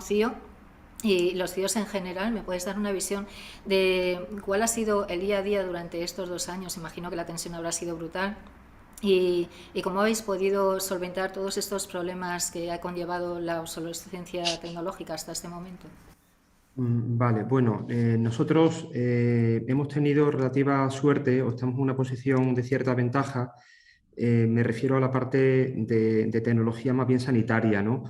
CIO y los CIOs en general. ¿Me puedes dar una visión de cuál ha sido el día a día durante estos 2 años? Imagino que la tensión habrá sido brutal. Y cómo habéis podido solventar todos estos problemas que ha conllevado la obsolescencia tecnológica hasta este momento. Vale, bueno, nosotros hemos tenido relativa suerte o estamos en una posición de cierta ventaja. Me refiero a la parte de tecnología más bien sanitaria, ¿no?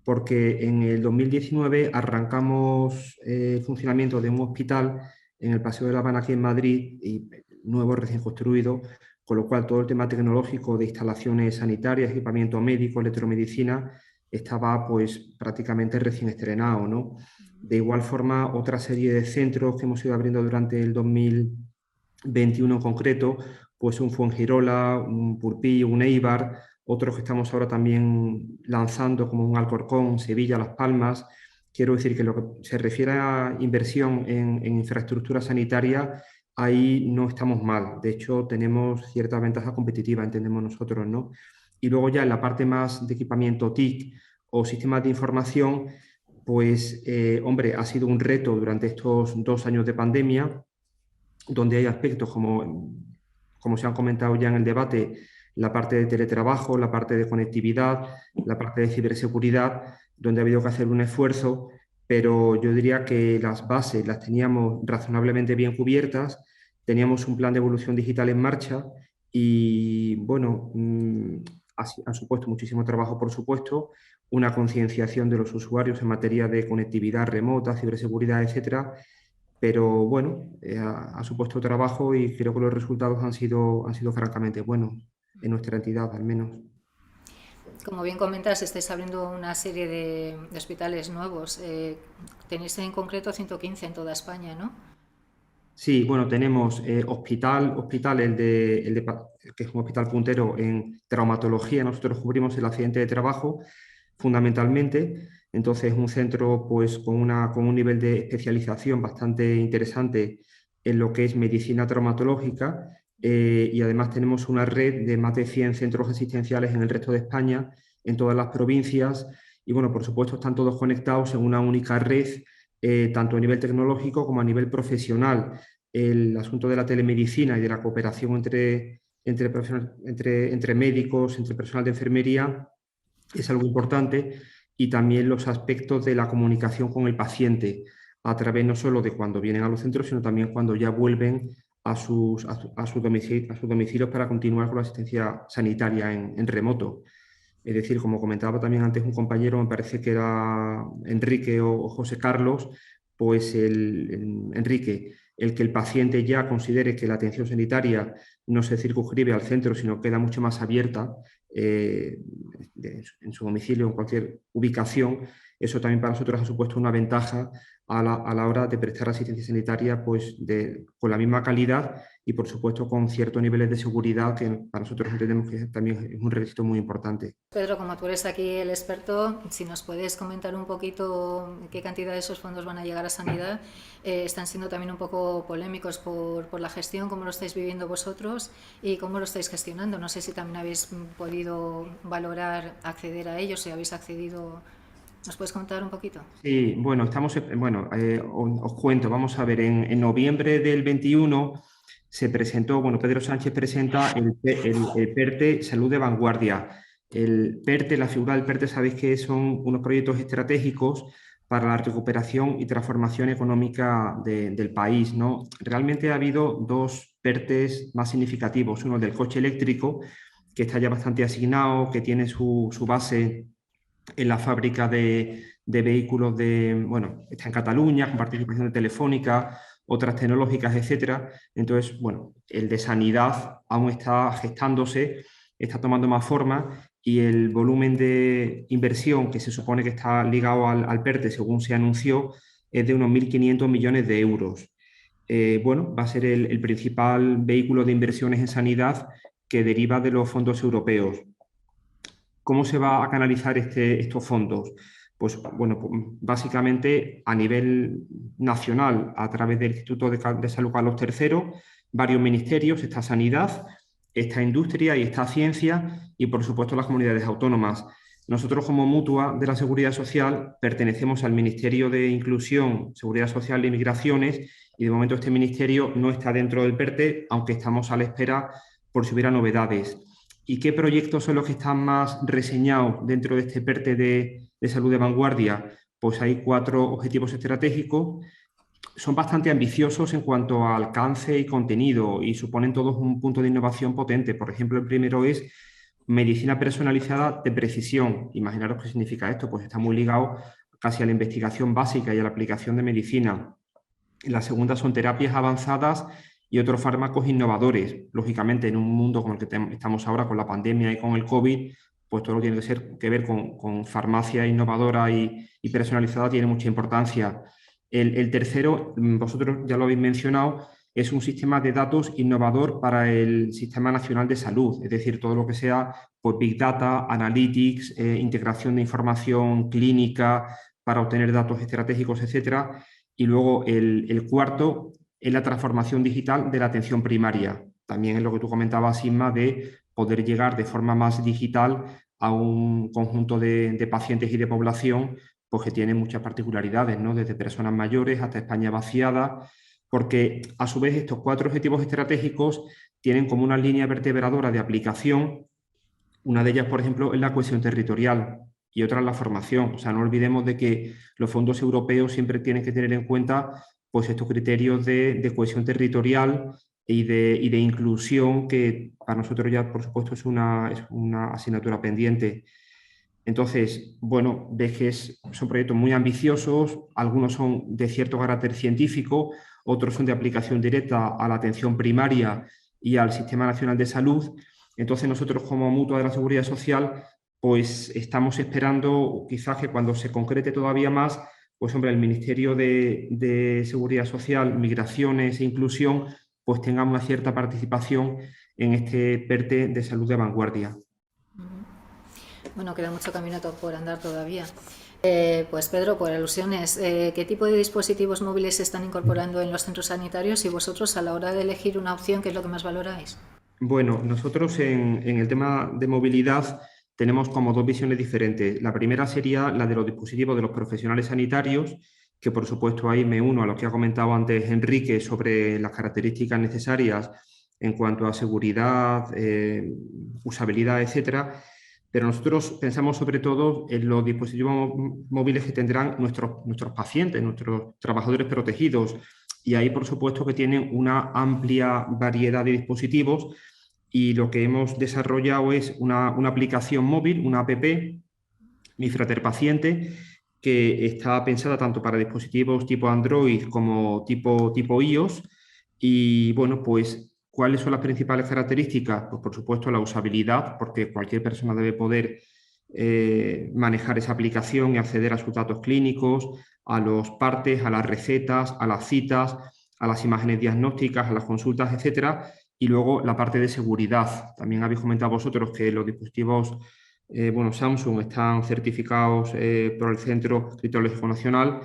Porque en el 2019 arrancamos el funcionamiento de un hospital en el Paseo de la Habana aquí en Madrid, y nuevo, recién construido, con lo cual todo el tema tecnológico de instalaciones sanitarias, equipamiento médico, electromedicina, estaba pues prácticamente recién estrenado, ¿no? De igual forma, otra serie de centros que hemos ido abriendo durante el 2021 en concreto, pues un Fuengirola, un Purpí, un Eibar, otros que estamos ahora también lanzando como un Alcorcón, Sevilla, Las Palmas. Quiero decir que lo que se refiere a inversión en infraestructura sanitaria, ahí no estamos mal. De hecho, tenemos cierta ventaja competitiva, entendemos nosotros, ¿no? Y luego ya en la parte más de equipamiento TIC o sistemas de información, pues, hombre, ha sido un reto durante estos 2 años de pandemia, donde hay aspectos como se han comentado ya en el debate, la parte de teletrabajo, la parte de conectividad, la parte de ciberseguridad, donde ha habido que hacer un esfuerzo, pero yo diría que las bases las teníamos razonablemente bien cubiertas, teníamos un plan de evolución digital en marcha y, bueno, ha supuesto muchísimo trabajo, por supuesto, una concienciación de los usuarios en materia de conectividad remota, ciberseguridad, etcétera, pero bueno, ha supuesto trabajo y creo que los resultados han sido francamente buenos en nuestra entidad, al menos. Como bien comentas, estáis abriendo una serie de hospitales nuevos. Tenéis en concreto 115 en toda España, ¿no? Sí, bueno, tenemos hospital que es un hospital puntero en traumatología. Nosotros cubrimos el accidente de trabajo fundamentalmente. Entonces, un centro pues, con un nivel de especialización bastante interesante en lo que es medicina traumatológica, y además tenemos una red de más de 100 centros asistenciales en el resto de España, en todas las provincias. Y bueno, por supuesto, están todos conectados en una única red, tanto a nivel tecnológico como a nivel profesional. El asunto de la telemedicina y de la cooperación entre médicos, entre personal de enfermería, es algo importante, y también los aspectos de la comunicación con el paciente, a través no solo de cuando vienen a los centros, sino también cuando ya vuelven a sus domicilios para continuar con la asistencia sanitaria en remoto. Es decir, como comentaba también antes un compañero, me parece que era Enrique o José Carlos, pues Enrique, el que el paciente ya considere que la atención sanitaria no se circunscribe al centro, sino queda mucho más abierta, en su domicilio, en cualquier ubicación. Eso también para nosotros ha supuesto una ventaja a la hora de prestar asistencia sanitaria, pues con la misma calidad y, por supuesto, con ciertos niveles de seguridad que para nosotros entendemos que también es un requisito muy importante. Pedro, como tú eres aquí el experto, si nos puedes comentar un poquito qué cantidad de esos fondos van a llegar a sanidad. Están siendo también un poco polémicos por la gestión, cómo lo estáis viviendo vosotros y cómo lo estáis gestionando. No sé si también habéis podido valorar acceder a ellos, si habéis accedido. ¿Nos puedes contar un poquito? Sí, bueno, os cuento, vamos a ver, en noviembre del 21 se presentó, bueno, Pedro Sánchez presenta el PERTE Salud de Vanguardia. El PERTE, la figura del PERTE, sabéis que son unos proyectos estratégicos para la recuperación y transformación económica del país, ¿no? Realmente ha habido dos PERTEs más significativos, uno del coche eléctrico, que está ya bastante asignado, que tiene su base en la fábrica de vehículos bueno, está en Cataluña, con participación de Telefónica, otras tecnológicas, etcétera. Entonces, bueno, el de sanidad aún está gestándose, está tomando más forma, y el volumen de inversión que se supone que está ligado al PERTE, según se anunció, es de unos 1.500 millones de euros. Bueno, va a ser el principal vehículo de inversiones en sanidad que deriva de los fondos europeos. ¿Cómo se va a canalizar estos fondos? Pues bueno, básicamente a nivel nacional, a través del Instituto de Salud Carlos III, varios ministerios, está Sanidad, está Industria y está Ciencia, y por supuesto las comunidades autónomas. nosotros como mutua de la Seguridad Social pertenecemos al Ministerio de Inclusión, Seguridad Social e Inmigraciones y de momento este ministerio no está dentro del PERTE, aunque estamos a la espera por si hubiera novedades. ¿Y qué proyectos son los que están más reseñados dentro de este PERTE de salud de vanguardia? Pues hay 4 objetivos estratégicos. Son bastante ambiciosos en cuanto a alcance y contenido y suponen todos un punto de innovación potente. Por ejemplo, el primero es medicina personalizada de precisión. Imaginaros qué significa esto, pues está muy ligado casi a la investigación básica y a la aplicación de medicina. La segunda son terapias avanzadas y otros fármacos innovadores. Lógicamente, en un mundo como el que estamos ahora con la pandemia y con el COVID, pues todo lo que tiene que ver con farmacia innovadora y personalizada tiene mucha importancia. El tercero, vosotros ya lo habéis mencionado, es un sistema de datos innovador para el Sistema Nacional de Salud, es decir, todo lo que sea pues, Big Data, Analytics, integración de información clínica para obtener datos estratégicos, etcétera. Y luego el cuarto es la transformación digital de la atención primaria. También es lo que tú comentabas, Isma, de poder llegar de forma más digital a un conjunto de pacientes y de población pues, que tienen muchas particularidades, ¿no? Desde personas mayores hasta España vaciada, porque a su vez estos 4 objetivos estratégicos tienen como una línea vertebradora de aplicación. Una de ellas, por ejemplo, es la cohesión territorial y otra es la formación. O sea, no olvidemos de que los fondos europeos siempre tienen que tener en cuenta pues, estos criterios de cohesión territorial y de inclusión, que para nosotros ya, por supuesto, es una asignatura pendiente. Entonces, bueno, ves que son proyectos muy ambiciosos, algunos son de cierto carácter científico, otros son de aplicación directa a la atención primaria y al Sistema Nacional de Salud. Entonces, nosotros como Mutua de la Seguridad Social, pues estamos esperando quizás que cuando se concrete todavía más, pues hombre, el Ministerio de Seguridad Social, Migraciones e Inclusión, pues tenga una cierta participación en este PERTE de salud de vanguardia. Bueno, queda mucho camino por andar todavía. Pues Pedro, por alusiones, ¿qué tipo de dispositivos móviles se están incorporando en los centros sanitarios y vosotros a la hora de elegir una opción, qué es lo que más valoráis? Bueno, nosotros en el tema de movilidad tenemos como 2 visiones diferentes. La primera sería la de los dispositivos de los profesionales sanitarios, que por supuesto ahí me uno a lo que ha comentado antes Enrique sobre las características necesarias en cuanto a seguridad, usabilidad, etcétera. Pero nosotros pensamos sobre todo en los dispositivos móviles que tendrán nuestros pacientes, nuestros trabajadores protegidos. Y ahí, por supuesto, que tienen una amplia variedad de dispositivos y lo que hemos desarrollado es una aplicación móvil, una app, Mi Frater Paciente, que está pensada tanto para dispositivos tipo Android como tipo iOS. Y bueno, pues, ¿cuáles son las principales características? Pues por supuesto la usabilidad, porque cualquier persona debe poder manejar esa aplicación y acceder a sus datos clínicos, a los partes, a las recetas, a las citas, a las imágenes diagnósticas, a las consultas, etcétera. Y luego la parte de seguridad. También habéis comentado vosotros que los dispositivos Samsung están certificados por el Centro Criptológico Nacional.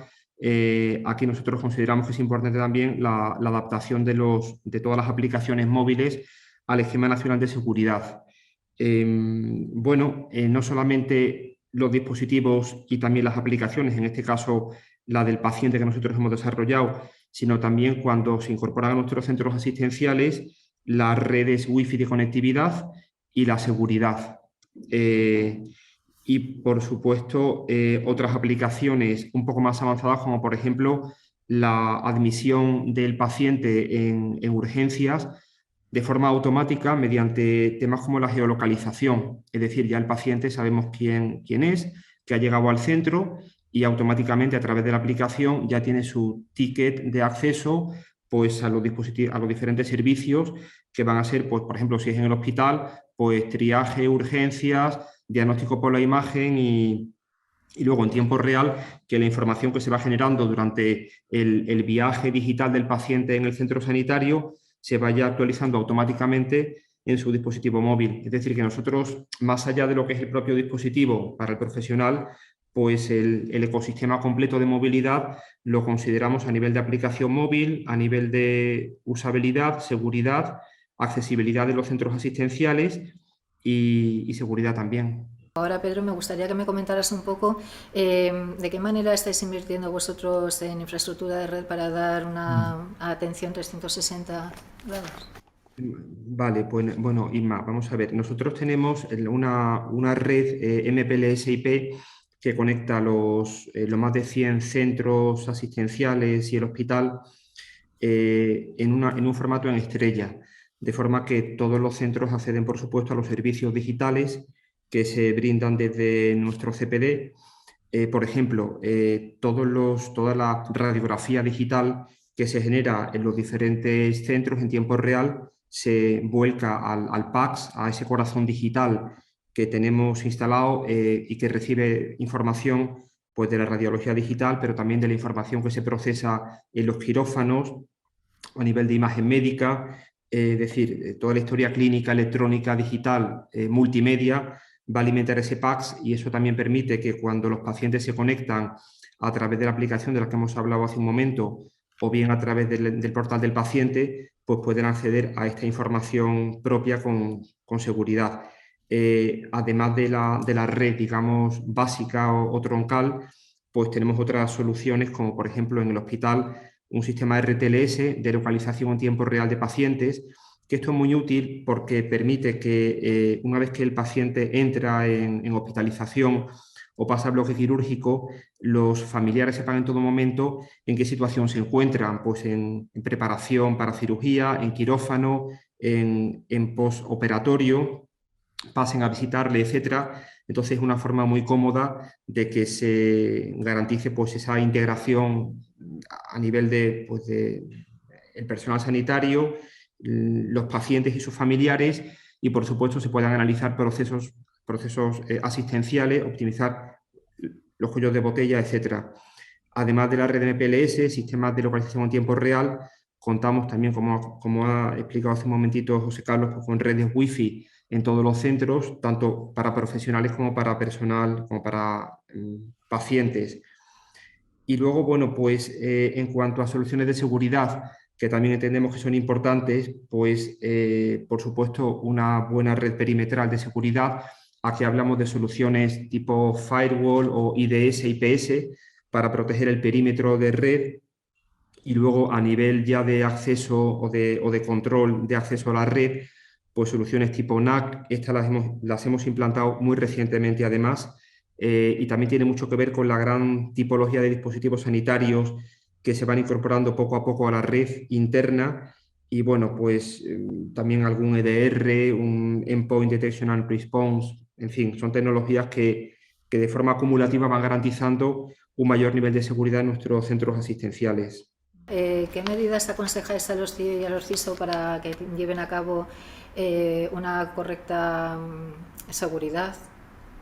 Aquí nosotros consideramos que es importante también la adaptación de todas las aplicaciones móviles al Esquema Nacional de Seguridad. No solamente los dispositivos y también las aplicaciones, en este caso la del paciente que nosotros hemos desarrollado, sino también cuando se incorporan a nuestros centros asistenciales las redes Wi-Fi de conectividad y la seguridad. Y, por supuesto, otras aplicaciones un poco más avanzadas, como por ejemplo la admisión del paciente en urgencias de forma automática mediante temas como la geolocalización. Es decir, ya el paciente sabemos quién es, que ha llegado al centro y automáticamente a través de la aplicación ya tiene su ticket de acceso pues, a los diferentes servicios que van a ser, pues, por ejemplo, si es en el hospital, pues triaje, urgencias, diagnóstico por la imagen y luego en tiempo real que la información que se va generando durante el viaje digital del paciente en el centro sanitario se vaya actualizando automáticamente en su dispositivo móvil. Es decir, que nosotros, más allá de lo que es el propio dispositivo para el profesional, pues el ecosistema completo de movilidad lo consideramos a nivel de aplicación móvil, a nivel de usabilidad, seguridad, accesibilidad de los centros asistenciales y seguridad también. Ahora, Pedro, me gustaría que me comentaras un poco de qué manera estáis invirtiendo vosotros en infraestructura de red para dar una atención 360 grados. Vale, pues bueno, Inma, vamos a ver. Nosotros tenemos una red MPLS-IP que conecta los más de 100 centros asistenciales y el hospital en un formato en estrella, de forma que todos los centros acceden, por supuesto, a los servicios digitales que se brindan desde nuestro CPD. Por ejemplo, toda la radiografía digital que se genera en los diferentes centros en tiempo real se vuelca al PACS, a ese corazón digital que tenemos instalado y que recibe información pues, de la radiología digital, pero también de la información que se procesa en los quirófanos a nivel de imagen médica, es decir, toda la historia clínica, electrónica, digital, multimedia, va a alimentar ese PACS y eso también permite que cuando los pacientes se conectan a través de la aplicación de la que hemos hablado hace un momento o bien a través del portal del paciente, pues pueden acceder a esta información propia con seguridad. Además de la red, digamos, básica o troncal, pues tenemos otras soluciones como por ejemplo en el hospital un sistema RTLS de localización en tiempo real de pacientes, que esto es muy útil porque permite que una vez que el paciente entra en hospitalización o pasa al bloque quirúrgico, los familiares sepan en todo momento en qué situación se encuentran, pues en preparación para cirugía, en quirófano, en postoperatorio, pasen a visitarle, etcétera. Entonces es una forma muy cómoda de que se garantice pues, esa integración a nivel de, pues, de el personal sanitario, los pacientes y sus familiares y por supuesto se puedan analizar procesos asistenciales, optimizar los cuellos de botella, etcétera. Además de la red MPLS, sistemas de localización en tiempo real, contamos también, como ha explicado hace un momentito José Carlos, pues, con redes Wi-Fi en todos los centros, tanto para profesionales como para personal, como para pacientes. Y luego, bueno, pues en cuanto a soluciones de seguridad, que también entendemos que son importantes, pues por supuesto una buena red perimetral de seguridad. Aquí hablamos de soluciones tipo firewall o IDS, IPS para proteger el perímetro de red y luego a nivel ya de acceso o de control de acceso a la red, pues soluciones tipo NAC, estas las hemos implantado muy recientemente además, y también tiene mucho que ver con la gran tipología de dispositivos sanitarios que se van incorporando poco a poco a la red interna y bueno, pues también algún EDR, un Endpoint Detection and Response, en fin, son tecnologías que de forma acumulativa van garantizando un mayor nivel de seguridad en nuestros centros asistenciales. ¿Qué medidas aconsejáis a los CIO y a los CISO para que lleven a cabo una correcta seguridad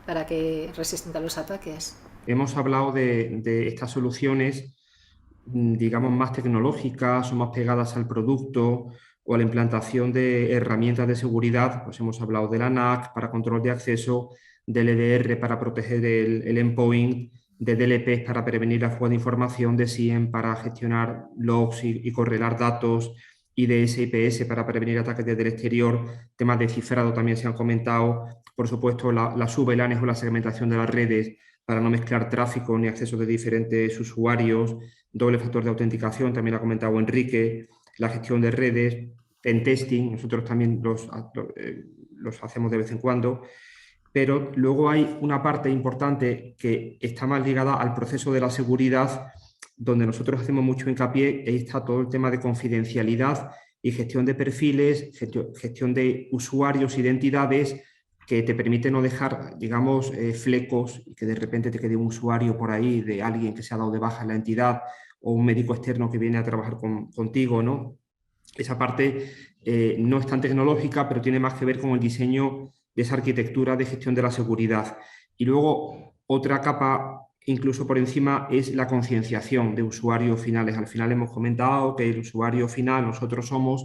para que resistan a los ataques? Hemos hablado de estas soluciones, digamos, más tecnológicas o más pegadas al producto o a la implantación de herramientas de seguridad. Pues hemos hablado de la NAC para control de acceso, del EDR para proteger el endpoint, de DLP para prevenir la fuga de información, de SIEM para gestionar logs y correlar datos, y de SIPS para prevenir ataques desde el exterior. Temas de cifrado también se han comentado. Por supuesto, la VLANs o la segmentación de las redes para no mezclar tráfico ni acceso de diferentes usuarios, doble factor de autenticación, también lo ha comentado Enrique, la gestión de redes, pen testing, nosotros también los hacemos de vez en cuando, pero luego hay una parte importante que está más ligada al proceso de la seguridad, donde nosotros hacemos mucho hincapié, ahí está todo el tema de confidencialidad y gestión de perfiles, gestión de usuarios, identidades, que te permite no dejar, digamos, flecos y que de repente te quede un usuario por ahí de alguien que se ha dado de baja en la entidad o un médico externo que viene a trabajar contigo, ¿no? Esa parte no es tan tecnológica, pero tiene más que ver con el diseño de esa arquitectura de gestión de la seguridad. Y luego, otra capa, incluso por encima, es la concienciación de usuarios finales. Al final hemos comentado que el usuario final, nosotros somos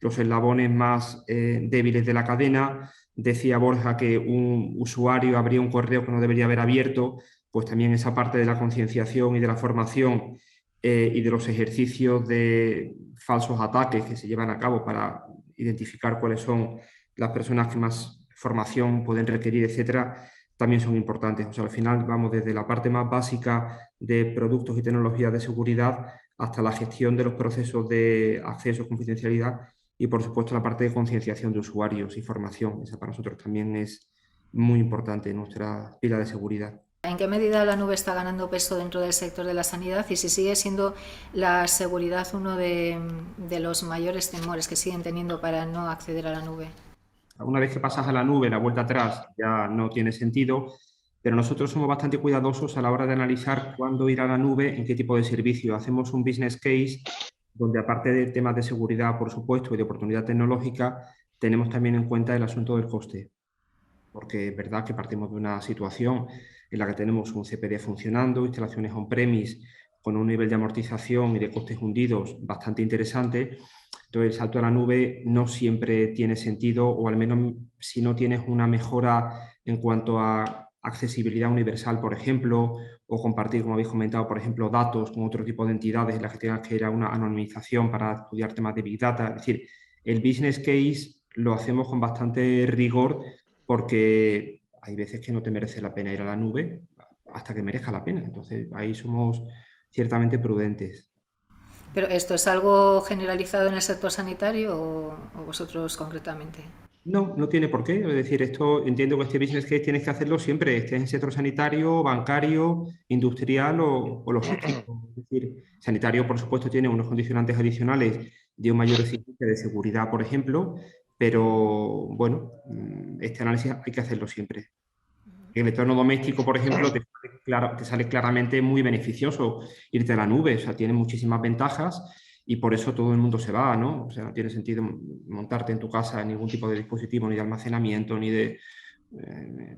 los eslabones más débiles de la cadena. Decía Borja que un usuario abría un correo que no debería haber abierto, pues también esa parte de la concienciación y de la formación y de los ejercicios de falsos ataques que se llevan a cabo para identificar cuáles son las personas que más formación pueden requerir, etcétera, también son importantes. O sea, al final vamos desde la parte más básica de productos y tecnologías de seguridad hasta la gestión de los procesos de acceso, confidencialidad y, por supuesto, la parte de concienciación de usuarios y formación. Esa para nosotros también es muy importante en nuestra pila de seguridad. ¿En qué medida la nube está ganando peso dentro del sector de la sanidad y si sigue siendo la seguridad uno de los mayores temores que siguen teniendo para no acceder a la nube? Una vez que pasas a la nube, la vuelta atrás ya no tiene sentido, pero nosotros somos bastante cuidadosos a la hora de analizar cuándo ir a la nube, en qué tipo de servicio. Hacemos un business case donde, aparte de temas de seguridad, por supuesto, y de oportunidad tecnológica, tenemos también en cuenta el asunto del coste, porque es verdad que partimos de una situación en la que tenemos un CPD funcionando, instalaciones on-premise con un nivel de amortización y de costes hundidos bastante interesante. Entonces, el salto a la nube no siempre tiene sentido, o al menos si no tienes una mejora en cuanto a accesibilidad universal, por ejemplo, o compartir, como habéis comentado, por ejemplo, datos con otro tipo de entidades en las que tengas que ir a una anonimización para estudiar temas de Big Data. Es decir, el business case lo hacemos con bastante rigor porque hay veces que no te merece la pena ir a la nube hasta que merezca la pena. Entonces, ahí somos ciertamente prudentes. ¿Pero esto es algo generalizado en el sector sanitario o vosotros concretamente? No, no tiene por qué. Es decir, esto entiendo que este business case tienes que hacerlo siempre, estés en sector sanitario, bancario, industrial o logístico. Es decir, sanitario, por supuesto, tiene unos condicionantes adicionales de un mayor exigencia de seguridad, por ejemplo, pero bueno, este análisis hay que hacerlo siempre. En el entorno doméstico, por ejemplo, te sale claramente muy beneficioso irte a la nube, o sea, tiene muchísimas ventajas y por eso todo el mundo se va, ¿no? O sea, no tiene sentido montarte en tu casa ningún tipo de dispositivo, ni de almacenamiento, ni de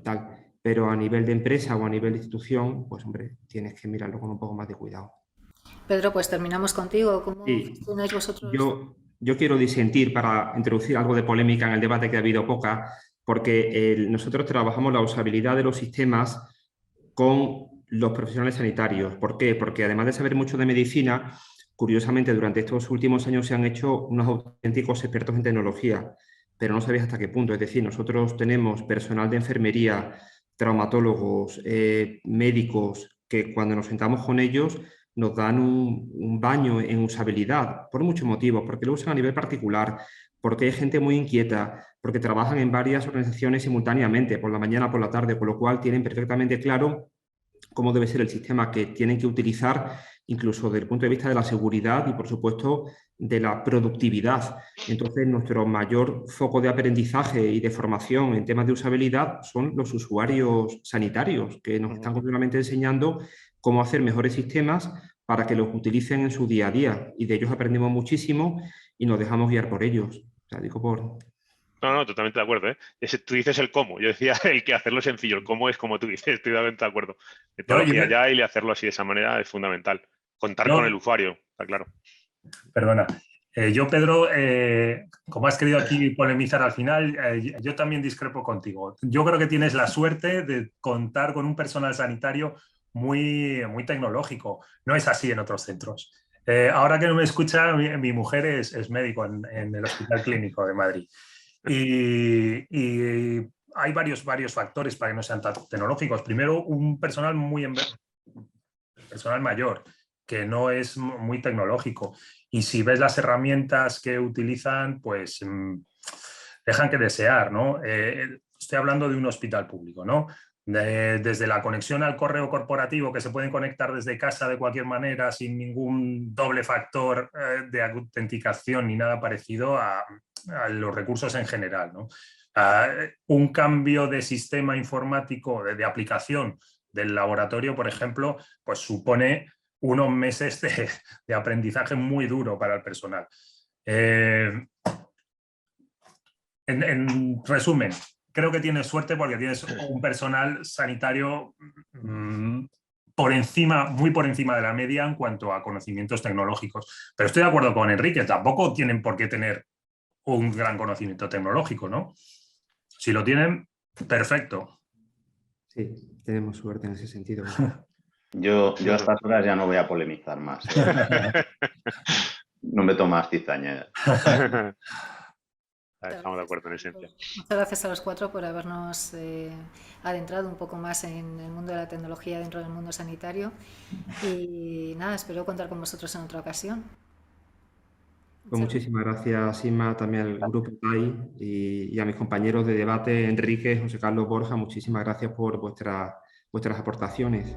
tal. Pero a nivel de empresa o a nivel de institución, pues hombre, tienes que mirarlo con un poco más de cuidado. Pedro, pues terminamos contigo. ¿Cómo Sí, gestionáis vosotros? yo quiero disentir para introducir algo de polémica en el debate que ha habido poca, porque nosotros trabajamos la usabilidad de los sistemas con los profesionales sanitarios. ¿Por qué? Porque además de saber mucho de medicina, curiosamente durante estos últimos años se han hecho unos auténticos expertos en tecnología, pero no sabéis hasta qué punto. Es decir, nosotros tenemos personal de enfermería, traumatólogos, médicos, que cuando nos sentamos con ellos nos dan un baño en usabilidad por muchos motivos, porque lo usan a nivel particular, porque hay gente muy inquieta, porque trabajan en varias organizaciones simultáneamente, por la mañana, por la tarde, con lo cual tienen perfectamente claro cómo debe ser el sistema que tienen que utilizar, incluso desde el punto de vista de la seguridad y, por supuesto, de la productividad. Entonces, nuestro mayor foco de aprendizaje y de formación en temas de usabilidad son los usuarios sanitarios, que nos están continuamente enseñando cómo hacer mejores sistemas para que los utilicen en su día a día. Y de ellos aprendemos muchísimo y nos dejamos guiar por ellos. O sea, digo por... No, no, totalmente de acuerdo, ¿eh? Tú dices el cómo. Yo decía el que hacerlo sencillo. El cómo es como tú dices. Estoy totalmente de acuerdo. Yo, Metodología ya y hacerlo así de esa manera es fundamental. Contar con el yo, usuario, está claro. perdona. Yo, Pedro, como has querido aquí polemizar al final, yo también discrepo contigo. Yo creo que tienes la suerte de contar con un personal sanitario muy, muy tecnológico. No es así en otros centros. Ahora que no me escucha, mi mujer es médico en el Hospital Clínico de Madrid. Y hay varios factores para que no sean tan tecnológicos. Primero, un personal personal mayor, que no es muy tecnológico. Y si ves las herramientas que utilizan, pues dejan que desear, ¿no? Estoy hablando de un hospital público, ¿no? Desde la conexión al correo corporativo, que se pueden conectar desde casa de cualquier manera, sin ningún doble factor de autenticación ni nada parecido a los recursos en general, ¿no? Un cambio de sistema informático, de aplicación del laboratorio, por ejemplo, pues supone unos meses de aprendizaje muy duro para el personal. En resumen, creo que tienes suerte porque tienes un personal sanitario por encima, muy por encima de la media en cuanto a conocimientos tecnológicos. Pero estoy de acuerdo con Enrique, tampoco tienen por qué tener un gran conocimiento tecnológico, ¿no? Si lo tienen, perfecto. Sí, tenemos suerte en ese sentido. Yo a estas horas ya no voy a polemizar más. No me tomas cizaña. Estamos de acuerdo en esencia. Muchas gracias a los 4 por habernos adentrado un poco más en el mundo de la tecnología dentro del mundo sanitario. Y nada, espero contar con vosotros en otra ocasión. Pues muchísimas gracias, Inma, también al grupo TAI y a mis compañeros de debate, Enrique, José Carlos, Borja, muchísimas gracias por vuestras aportaciones.